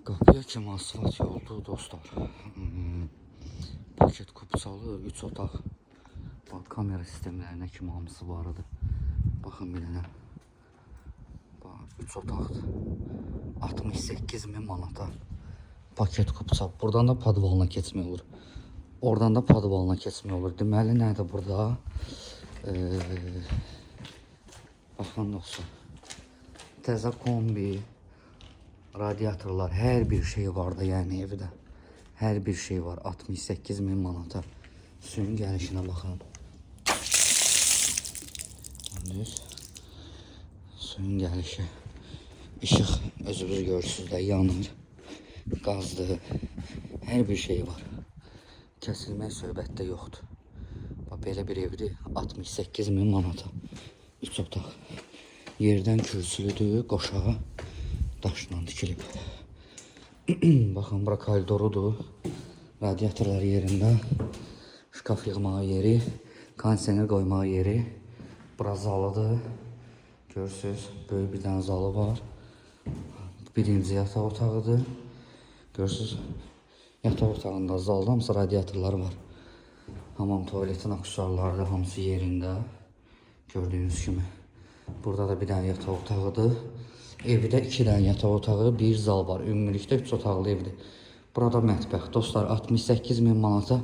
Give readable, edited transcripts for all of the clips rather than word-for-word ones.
Qapıya kimi asfalt yoldu dostlar. Paket kupçalı 3 otaq. Bak, kamera sistemlərinə kimi hamısı var idi. Baxın bir dənə. Bax, 3 otaqdır. 68.000 manata. Paket kupça. Buradan da padvalına keçmək olur. Oradan da padvalına keçmək olur. Deməli nədir burada? Baxın dostlar. Təzə kombi, radiatorlar, hər bir şey var da yəni evdə. Hər bir şey var. 68.000 manata. Suyun gəlişinə baxın. Düz. Suyun gəlişi. İşıq özünüz görürsünüz də yanır. Qazdır. Hər bir şey var. Kəsilmək söhbətdə yoxdur. Bax, belə bir evdir. 68.000 manata. 3 otaq. Yerdən kürsülüdür. Qoşağı daşla dikilib. Baxın, bura koridorudur. Radiatorlar yerində. Şkaf yığmağı yeri. Kondisioner qoymağı yeri. Bura zalıdır. Görürsünüz, böyük bir dənə zalı var. Birinci yataq otağıdır. Görürsünüz, yataq otağında, zalda hamısı radiatorlar var. Hamam tuvaletin aksesuarları da hamısı yerində. Gördüyünüz kimi. Burada da bir dənə yataq otağıdır. Evdə 2 dənə yataq otağı, bir zal var. Ümumilikdə 3 otaqlı evdir. Burada mətbəx. Dostlar, 68.000 manata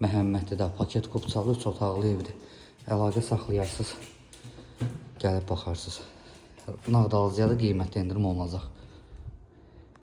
Məhəmmədlidə paket kupçalı 3 otaqlı evdir. Əlaqə saxlayarsınız. Gəlib baxarsınız. Nağdalıcıya da qiymətli endirim olacaq.